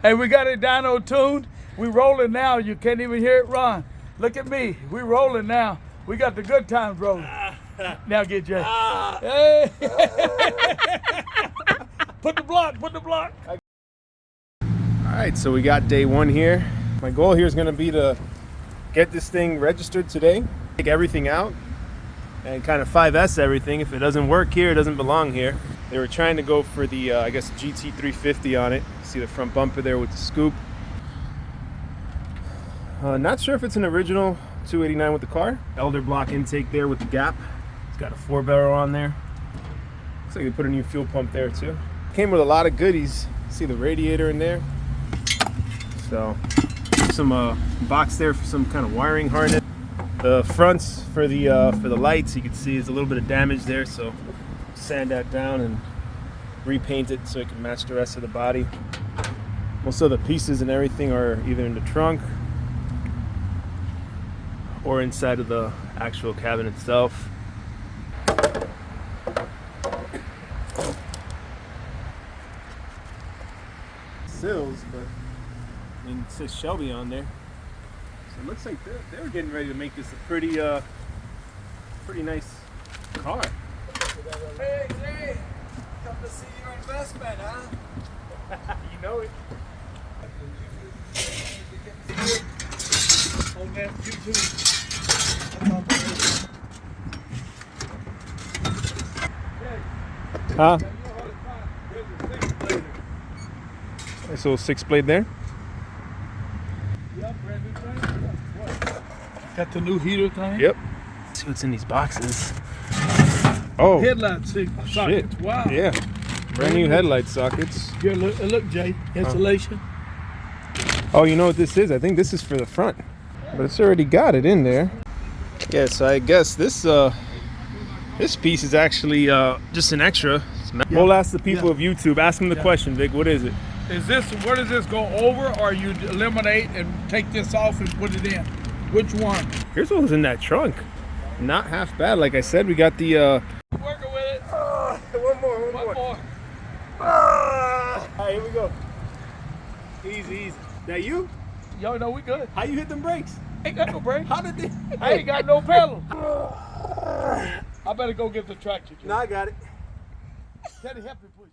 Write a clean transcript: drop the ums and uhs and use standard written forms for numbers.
Hey, we got it dyno tuned. We rolling now. You can't even hear it run. Look at me. We rolling now. We got the good times rolling. Now get Jay. Hey. Put the block. All right, so we got day one here. My goal here is going to be to get this thing registered today, take everything out, and kind of 5S everything. If it doesn't work here, it doesn't belong here. They were trying to go for the, I guess, GT350 on it. See the front bumper there with the scoop. Not sure if it's an original 289 with the car. Elder block intake there with the gap. It's got a 4-barrel on there. Looks like they put a new fuel pump there too. Came with a lot of goodies. See the radiator in there. So some box there for some kind of wiring harness. The fronts for the lights, you can see there's a little bit of damage there, so sand that down and repaint it so it can match the rest of the body. Most of the pieces and everything are either in the trunk or inside of the actual cabin itself. Sills, but I mean, it says Shelby on there, so it looks like they're getting ready to make this a pretty nice car. Hey, Jay, come to see your investment, huh? You know it. Oh man, you too. Huh? Nice little 6-blade there. Got the new heater thing. Yep. Let's see what's in these boxes. Oh, Headlight sockets. shit. Wow. Yeah. Brand new headlight sockets. Here, look, Jay. Insulation. Oh, you know what this is? I think this is for the front, but it's already got it in there. Yeah, so I guess this piece is actually just an extra. We'll ask the people of YouTube. Ask them the question, Vic. What is it? Is this, where does this go over, or you eliminate and take this off and put it in? Which one? Here's what was in that trunk. Not half bad. Like I said, we got the Working with it. one more. One more. All right, here we go. Easy. That you? Yo, no, we good. How you hit them brakes? Ain't got no brakes. How did they? I ain't got no pedal. I better go get the tractor. No, I got it. Teddy, help me, please.